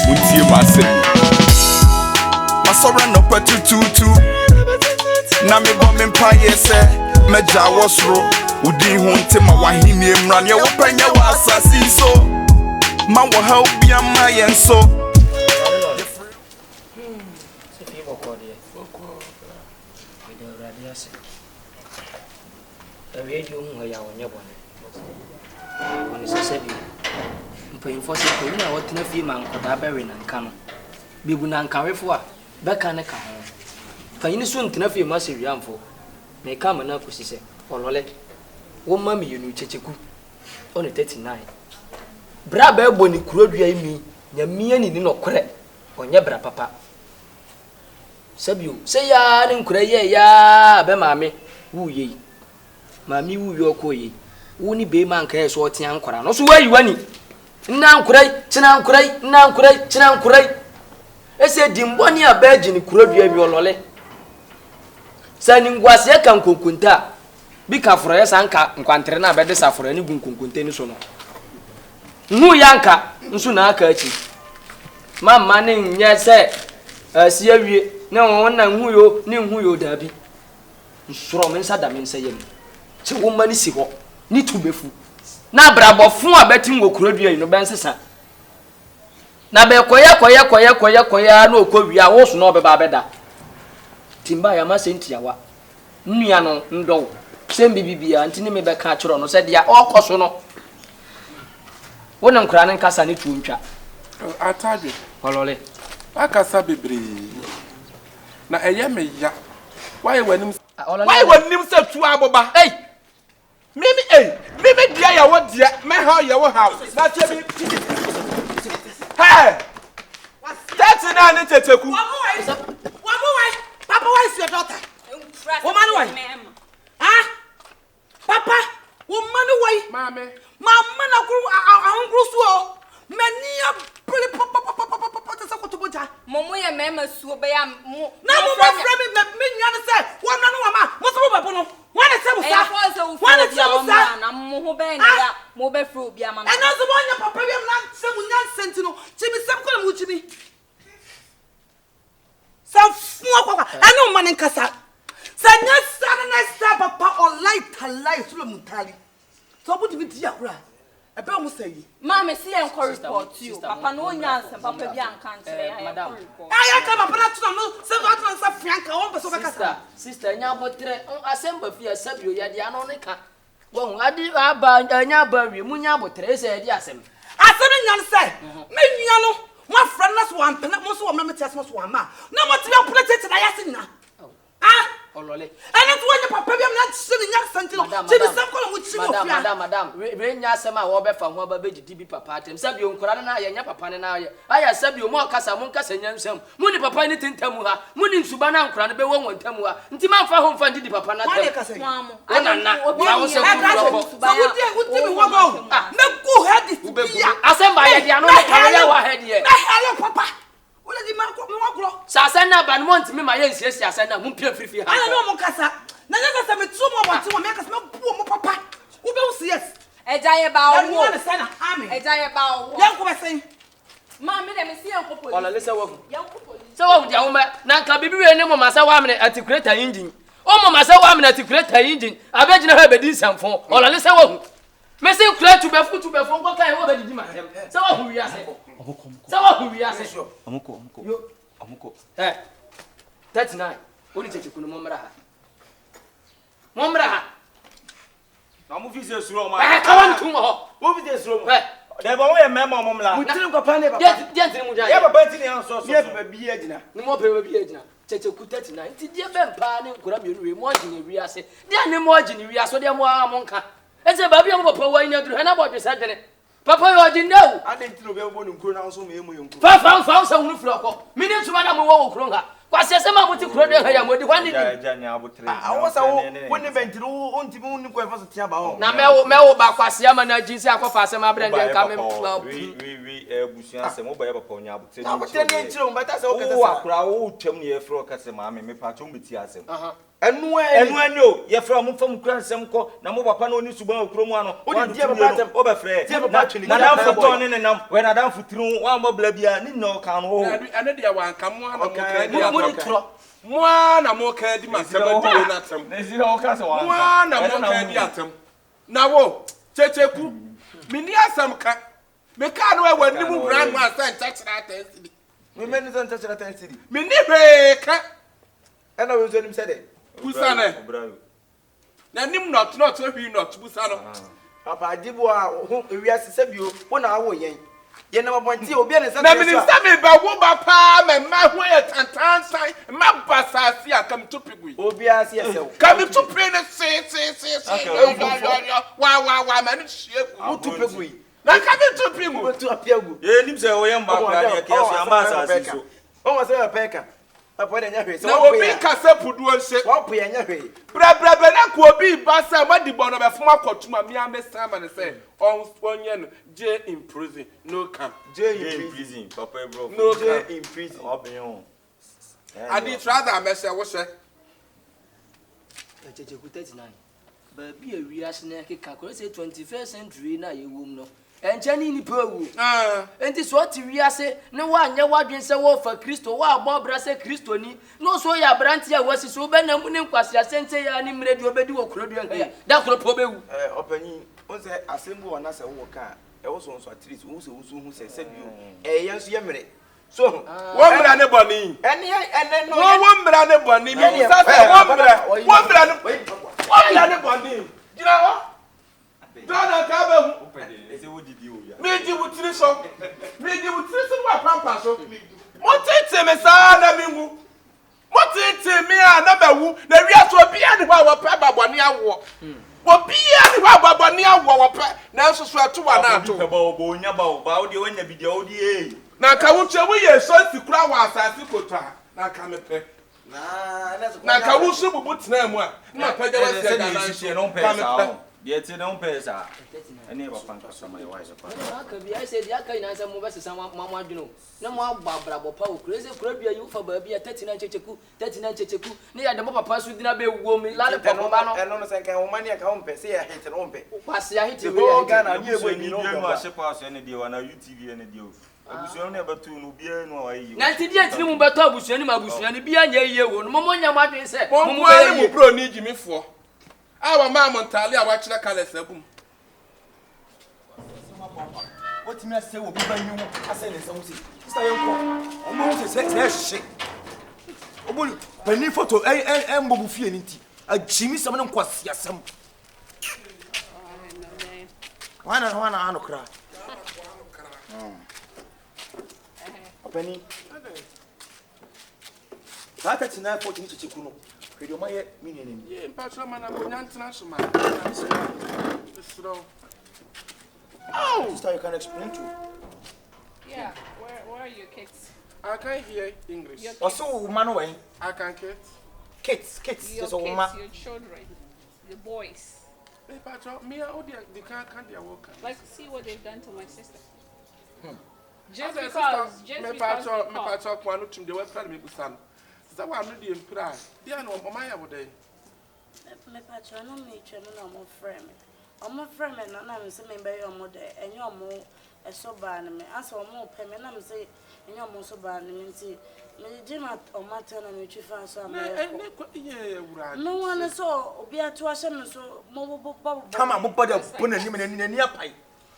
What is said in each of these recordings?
muntie masem masora no patututu na me bo me mpaye se meja wosro udi hu ntema wahini emra ne wo panya wa asasi so ma wo ha obi ama yen so Mpanyinfo se ko na wotena fie man koda bewe na nka no bebu na nkanwefo a beka ne ka ho panyin so ntena fie ma se wiamfo me ka ma na kosi se olole wo ma me yenu Kyekyeku on 39 bra ba ebo ni kurodua imi nya mia ni no kore onye bra papa sabio se ya ne nkura ye ya be maame wu ye maami wu yo ko ye wo ni be man ka so otia nkora no so wayi wani nna nkurai china nkurai ese dimboni abaji ni kurodua bi olole sani ngwase kan konkunta bi ka foro yesa nka nkwantere na abede saforo ni gunkunkunte ni so no nhu yanka nso na aka achi mamma ne nya se asia wie na won na nhu yo dabi nsoro men sada men se yem che wo mani si ho ni tubefu na brabofo abeti ngokurodua yi no bensesa na be koya na okowia wo so na obeba abeda timba ya ma senti yawa nnua no ndo sembi bibia ntini me be ka chiro no se dia okoso no wona nkura ne nkasa ne tuntwa atadwe olole akasa bebre na eye me ya why wanim se tu aboba mimi dia ya wo dia me ha ya wo house na tie bi hey that's na ne Kyekyeku Papa, why is your daughter? Woman, why? Ah, Papa, woman, why? Mama, na grew so many papa to Sokotobuja. Momo ya mema suobe ya mo. Na mo frame me nyana say, one no mama, mo so babo no. One say, na mo ho be na mo be fru bia mama. And also one your papa we na say munyan sentino. Chimi sem ko mu chimi. Some fuwa anu man nkasa sanya sana na sta papa or light so mutali so buti biti yakura ebe mo say ma me see en report you papa no nya ansem papa bi anka ntere madam aya ka papa na tuna no se go tuna sa fianka won be so be kasa sister nya botre asemba fi asabio ya dia no ne ka wo adi aba nya ba wi mu nya botre se dia asem nyan say me nua no my friend na so am pena mo so am na metias mo so am na mo ti be protect na yase na ah olole ene to wanya papa bi am na tse ni nya sentino ti bi sam ko mo chi mo fia madam we nya asem a wo be fa ho ba be didi bi papa atem sabio nkora na ya nya papa ne na aya sabio mo kasa mo nkasa nya nsam mo ni papa ni tintamu ha mo ni nsuba na nkora na be wo ntamu ha nti man fa ho mfa didi papa na tem ona na wo se ku so wuti mi wo go me ku head ya asem ba ya dia no ya wa head ye na hello papa wala di man ko me wa gro sasa na ban mo ntimi ma ye nsie sia na mo mpia frifi ha ana no mo kasa na nya kasa me tu mo bonti mo me kasa me bu mo papa wo be wo yes eja ye ba wo wo na sana amen eja ye ba wo yan ko be sen ma me dem see en ko police wala lesa wo yan ko police se wo dia wo ma na nka bibi we ne mo masa wa amne articulator engine o mo masa wa amne articulator engine abegina ha be di samfo wala lesa wo me se kura tu be fu ko kai wo be di ma dem se wo hu wi ase se wo hu wi ase amuko 39 oni Kyekyeku no momra ha na mo fi se suro ma ka wan tu mo wo fi se suro ma de ba wo ye mema momla mutiri ko pa ne papa dia ntiri mu ja ya baba ti ne so ye ba bi agina ni mo pe bi agina Kyekyeku 39 ti dia be mpa ne nkura mienu we mo agina wi ase dia ne mo agina wi ase dia mo amonka eze ba bia mo papa wa ina duru na bo dwe sadene papa yo agina ade ntiro be bo nkuro na so me emu yenku fa sa hunu furo ko mini tuma na mo wo kuro nga kwase se ma buti kuro de ha ya mo di kwani ni ja nya abotre awo sa wo ni bentiro wo ntimi wo ni ko fa so tia ba ho na mewo ba kwase ama na jinsi akofa se ma brande ka me wi ebusuan se mo ba ye papa onya abotre abotre ni ntiro mbata se wo kasa wo akura wo twam ne ye furo kasa ma me pa cho mbeti asem enu ani o ye fra mo fam kura nsem ko na mo papa no ni suban okro mu ano o di papa tem o be frɛ tie papa twini na dan foto ne nam we na dan foturu wa mo bla bia ni no kan ho ane dia wan ka mo ana mo ka di mo ni tro mo ana mo ka di masaba di na tem na si ho ka so wa mo ana mo ka di atem na wo Kyekyeku me ni asam ka me ka no wa ni mu brand ma san chachira atensidi me ni san chachira atensidi me ni he ka ana we so nim se de busane na nim not hwi not busano papa ajibo a ho ewiase sebio wo na awo yen ye na mabonti obi na se na minister me ba wo ba pa me ma ho ye tantan sai ma basasi akam tupigui obi ase esew kam tupi ne se wa ma ni shieku wo tupigui na kam tupi mu tu apiagu ye nim se wo ye mba kwa ne ke so ambasasi so o mo se peka papa de nya hwe na obi kase puduo nse wo po ye nya hwe bra na ko obi ba sa ma di bono be fuma kwatuma mi amesa ma ne se onye no j in prison no camp j in prison papa bro no j in prison obion adi rather amesa wo se Kyekyeku 39 ba bi awiase na keka ko say 21st century na yewom no enchani ni pawu enti so ti wiase ne wa anya wadwen se wo fa Kristo wa abobra se Kristo ni no so ya branti a wasi so be na mu ne nkwase asente ya ni mredi obedi wo krodu en ya da kro po bewu opanyi on se asembu wana se wo ka e wo so at least wo se wo hu se sebio yen so ye mere so wo mra ne boni ene no wo mra ne boni mi sa se wo mra ne boni jira ho dona ka be hu me di wutiri so wa pampa so mo tete me sa na mi wu mo tete me a na ba wu na wi so bia ne wa pa babone awo wo bia ne wa babone awo wo pa na so so ato wa na ato ba bo nya ba o de wanya bidia o de na ka wu che wi ye so sikura wa asase kotwa na ka me pe na ka wu so bubu tena mu a na pa je wa se da na so no pesa ye ti no pesa ene ba panka sama ye wa ye pa aka bi ai say dia kai na say mo be sesa ma adweno na mo agbabra bo pa o crazy kura bia yu fa ba bia 39 Kyekyeku ne ya de mo papa so dina be wuo mi lale papa ba no eno no sen kan wo mani aka wo pese ya hit no mpe kwase ya hit we ya Ghana ni ebo ni no ma she pass ene de wa na UTV ene de o abusuani na batu no bia no wa yi na nti dia tini mu beto abusuani ma abusuani bia nya yiye wo no mo nya ma adwen say mo mo ni bro ni jimifo awa ma montale a wa kire kala sagum what me say wo bi ba nyu ase ne samu si sister yenko o mo se se obulu pani photo mbobu fie ni nti ajimi sam ne nkwasi asam wana anokra opani tata tina for ni Kyekyeku no hwede o maye minene ye mpatro mana ko nyantina so ma so oh sister you can explain to Yeah, where are your kids? I can't hear English. also man when I can get kids Your just kids, a woman your children, your boys. mpatro me o the can dia work. Like, see what they've done to my sister. Just because me they patro kwanu tum the website me busan. Sister wa no dey imply. Dia no mama ya wo dey. Me patro no me twa no na mo frame. Omo frame na na me se me be yo mo de enye omo eso ba na me asa omo pe me na me se enye omo so ba na me nti me jima omo ta na me twi fa so am no one so obi ato ahye me so mo bo come on body put na ni apai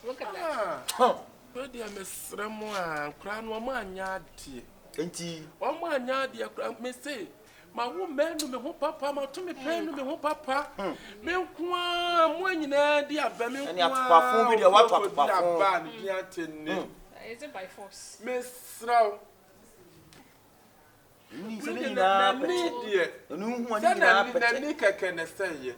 Look at that. Where dia me sremo a kra no omo anya ade. enti Omo anya ade kra me say ma wo menu me ho papa ma to me penu me ho papa me kwa mo anyina di aba me kwa ani atopafo bi de wa atopafo aba ni dia tenne Is it by force? me sraw ni se ni na die enu hu ani na na pete ni keke na seye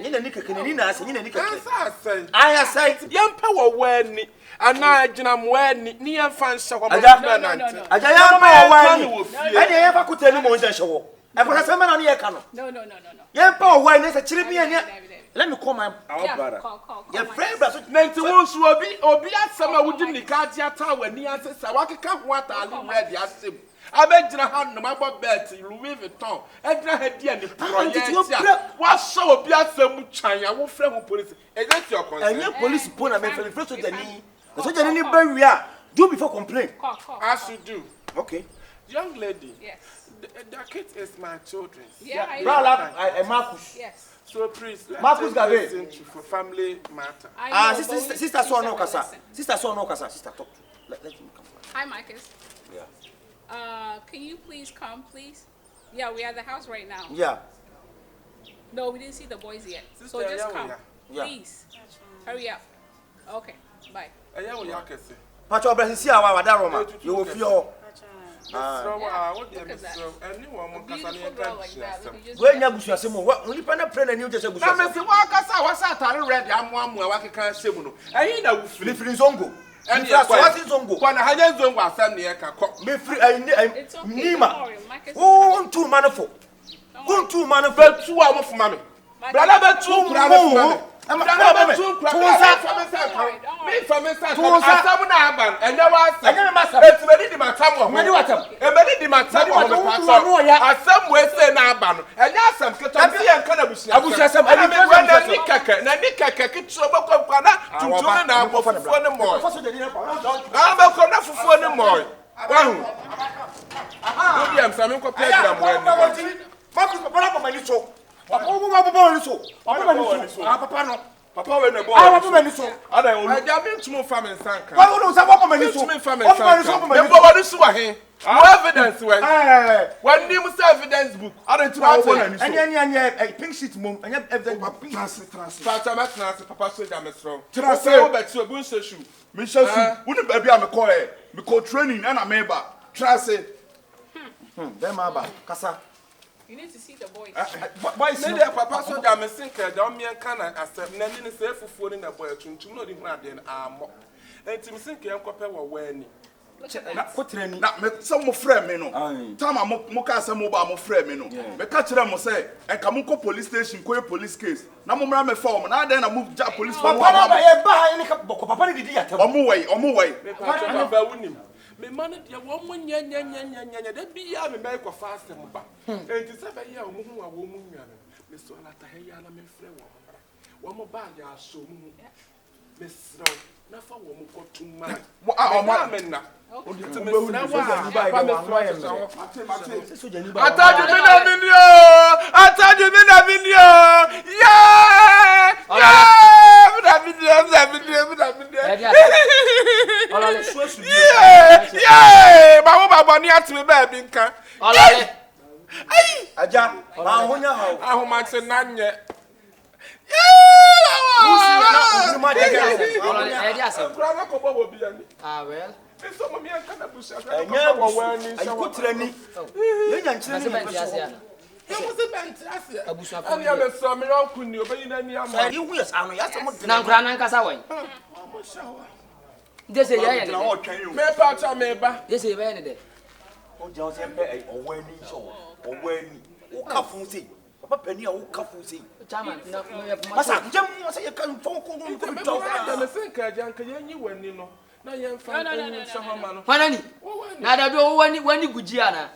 ni na ni keke ni na ase ni na ni keke asa sey aya sai yampa wo wani ana agina mo ani ni yamfa nhyɛ hɔ No. aja ya ma wa ni ani ya fa kutani mo nja hyewo e ko se me na ni ye ka no No. ye pa wa ni se chiri bi ani Let me call my brother. Call Your my friend, brother. Nanti won so obi asama wudi ni ka dia ta wani asesa wakeka ho atali ready asem abegyina ha no mabɔ bet Louis Vuitton egyina ha dia ni proyectia wa so obi asam twan ya wo frɛ ho police is that your concern And your police put a man for the first of the knee. The soldier any barrier. Do before complain. Call. as you do. Okay. Young lady, Yes. the kid is my children. Yeah, I know. Brother, Marcus. Yes. So please, Marcus Gabe. listen to for family matter. I know, but we- Sister saw no we kasa. listen. Sister saw no kasa. Sister talk. Let me come. Hi, Marcus. Yeah. Can you please come, please? Yeah, we're at the house right now. Yeah. No, we didn't see the boys yet. So Sister, just yeah, come. yeah. Please. Hurry up. Okay, bye. Eya wo yakese. Pacho brother see our Roma. You will feel. So what dey be so anyone mo kasa ni Beautiful girl like that. We could just When you busu asemo, what only pena pray na new just busu. na me se wa kasa wa sa tare red amu wa keka asem no eyin na wo free Me free zongo. and Infra so what is zongo? kwa na hanya zongo asem ne ka ko Me free It's okay. Nima. Don't worry, Marcus. Oh, two manfo. Go two manfo. betu a mo fuma me brother betu kura me fuma me brother betu kura me fama sa asem na aban enya wa asem Enya me masam. etimedi di matam wo Medi watam. emedi di matam wo me pa asem we say na aban enya asem keto bi en kana busia Abusia asem, ana me abusia wa na asem. ni keke na ni keke kitso bokwa na tuntum na abofofo ne mo First the dinner. ama ko na fufuo ne mo wahu obi am sami ko program wa ni Marcus papa na mani so. Papa mani so. Papa no. papa we na bo Papa mani so. ada o ja me ntumo fa me nsanka Why don't say papa mani so? ntumo fa me Papa mani so. nsanka me bo wani su wa he no evidence we one nim say evidence book ada ntumo wo na ni so Any pink sheet mom. Any evidence pink. pata matna papa so ja me so Trans- wo be tu obu nse shu Me sha su. Woni ba bia me call e. Me call training na meba. Try say Them aba. Kasa. You need to see the boys. Why is me no? dey papa so ja me sinka da o me kan na asem na ni se fufuo ni na boy tuntum no di hu ade na amo entim sinka en kope wo wani Na kotrani. na me some mo frɛ me no. Aye. Time mo ka say mo ba mo frɛ me no. Me ka kyerɛ mo say e ka mo ko police station ko police case. Na mo mra me fa mo na den na mo ja police for Papa na ba ye ba any ka boko papa ni didi yatem. omo wei. me papa wunim me man de wo mo nya da bi ya me mai ko fast mo ba enti se ba ya mo hu a wo mo nya me so la ta he ya na me frɛ wo mo ba ya so mo me sro na fa wo mo ko tuma omo me na Okay. enti me sra wa pa me sro So jani ba. ataju mi na video ataju mi na video yeah yeah ba ni atime ba bi nka Olale. Aja. Ma honya ha. ahoma te na nye Olale, edi asem. kura na ko bo bi ani Ah, well. so mo mi an kana bu sha Enya wo wani. Ay kotrani. Ye nya nkyere Ase ni. benti ase ana. mo se bent ase Abusuafo ani am so me ron kunni obayi na ni am Say you yes anu ya se mo Na nkura na nkasa wan. mo shawa Dese ye ye ne. na o twan yo. me pa cha me ba Dese ye be ne de. o je o se pe owani so. Owani. O kafu se. Papa pani a o kafu se. Chairman, na me ye Masa njem se ye kan fon ko ko me to. ba me se ka jan ka yanyi wani no na yen fa No. shahama no Wanani? Na da do wani guji ana.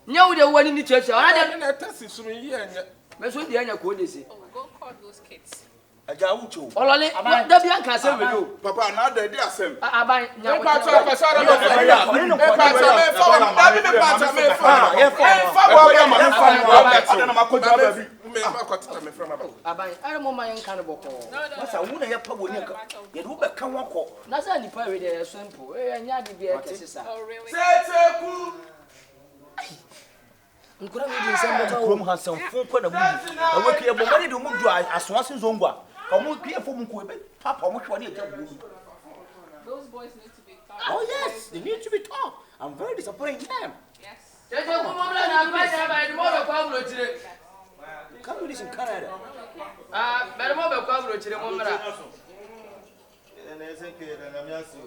Nya wo de wani ni church. Ona de na tasi suru yi anya me so de anya ko dese. Oh, go call those kids. Aja ucho. Olale, da bi anka se we do. Papa na da di asem. Aban nya me pa cha me fa me from Aban, are mo man kan boko. Masa wo na ye pa woni ka. Ye do be kan wako. Na sa ni pa we de simple. Nya de bi e kesisa. Oh, really? Kyekyeku Nkura we de nsem bota wo. Krom hansan fon ko na mu. E we kye bo mani de mu du asoase zongwa. O mu kye fo mu ko be papa mo hwe na e ja bu. Those boys need to be taught. Oh yes, they need to be taught. I'm very disappointed in them. Yes. Jeje ko mo bla na ba ja ba de mo be kwa bro chire. You can't do this in Canada. Ah, be mo be kwa bro chire mo mra.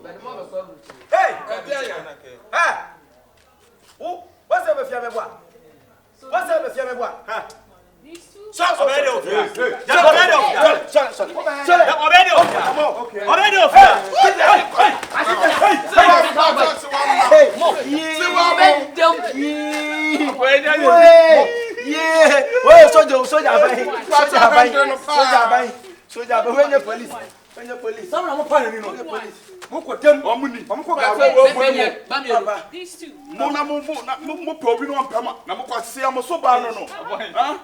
Be mo be kwa bro chire. Hey! Hey! Oh, what's up with your boy? What's up with your boy? Huh? These two. So, already over here. These two. Mo probi no ampama na mo kwase am so ba no. Ha?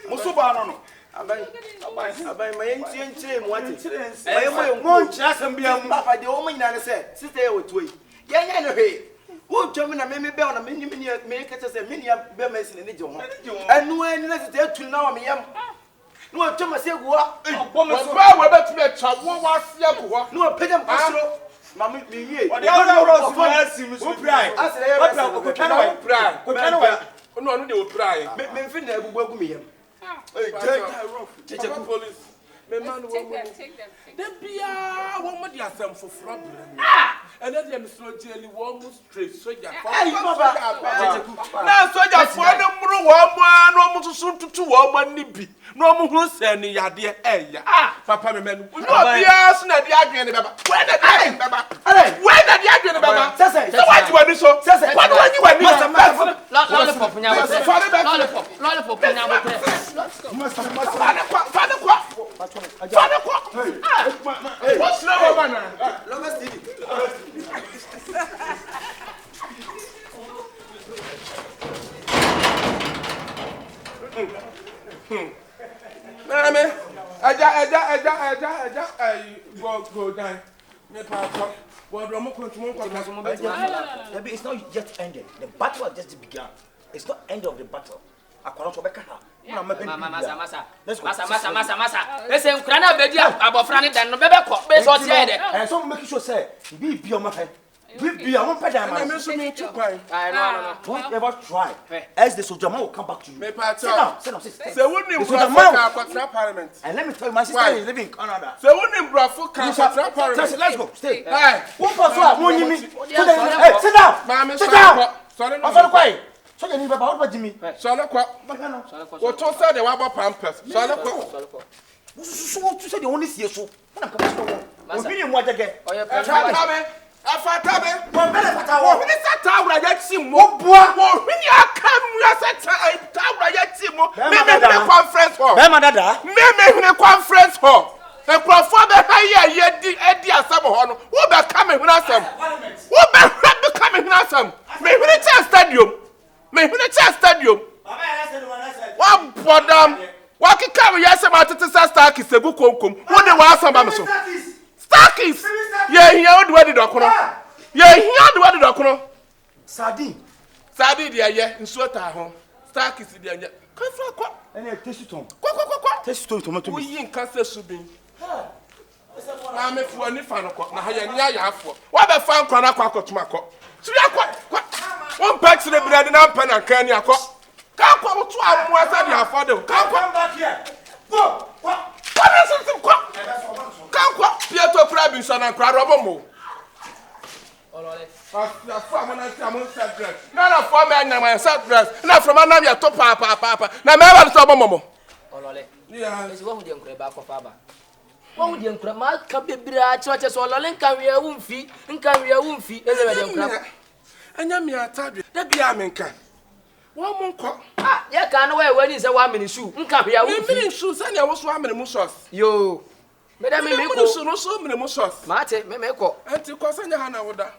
Mo so ba no. Abai my enchire mo ati. My mo nchira sam bia mu. Papa de o mo nyina ne se sister e wotoi. Yenya no he. Wo twam na me be na me nyim ni me kete se me ni be ma sine ne je ho. Anu ani na sister etu na wa me yam. No twam se gu ho. Ba we betumi atwa wo wase agu ho. No pejam kosoro. Mama me wie. O de o so asim so prai. Asere ko prai. Ko prai. No anu de o prai. Me mfi na agugu agu me yam. Check police. Me man wo mo. Take them. De bia wo mo di asem foforo bre. And then dem so jeli wo mo straight soldier. Hey baba. Na soldier fo no mru wo mo anu mo susu tutu wo mo ni bi. No mo hu se ni yade eya. Papa me menu. No bia so na di adwen ne baba. Where na di baba? Where na di adwen ne baba? Say what you want so? What do you want? Lollipop nya wo. Lollipop nya wo. Let's go. Father kwa. Hey. What's slow man? Longest TV. Mama, aja go down. Me pa talk. What do mo continue? It's not yet ended. The battle has just begun. It's not end of the battle. Akwara to beka ha. Masa. Listen, krana be dia abofra ne dan no be ko. Be so tie de. And so make sure say be o ma fa. Be o mo peda man. Me so me too kwai. No. Don't ever try. As the Soldierman will come back to you. Me pa talk. Sit down. Say woni brafo ka parliament. And let me tell you, my sister is living in Canada. Say woni brafo ka parliament. Let's go. Stay. Hey. Who for so mo nyimi? Hey, sit down. Mama, sit down. Sorry no. Sorry kwai. So you need baba what Jimmy? Sorry kwa. What to say the waba pampers. Sorry kwa. So to say the only see so. When I'm coming to go. We need more again. Afatabe. Mo bele fatawo. We say tawra ya timo. Boa. We ni akam ya say tawra ya timo. Me conference hall. Be ma dada. Me conference hall. E crofo be ha ye di asam ho no. Wo be come hu asam. Wo be come hu asam. Me hu stadium. One bodam. What can carry yes about it? Stark is a good conkum. What the was some so? Stark is. Yeah, he had what the doctor. Yeah, he had what the doctor. Sardine, yeah, in sweater home. Stark is the end. Come for and a taste to Taste to tomato. We in Castle Subin. I'm a for any fan of na ya for. What the fan corner quack to my cock. One pack to the bread and pen and canny a cock. Can't come to our more than your father. Can't come back here. Go. What is it? Can't come. Pietro Crabinson and Crabomo. None of 4 men and my set dress. Not from another to papa. Now, never stop a momo. Yeah, it's one with the crab for Faba. One with the crab can be bra churches or Lolin can we a woofy and can we a woofy. And yam ya tabby. That be a minka. One more cock. Ah, you can't wear when is a 1 minute shoe. Can't be a woofy shoes and I was 1 minute musos. Yo, Madame, so many musos. Mate, me make up. And to cause any Hannah with that.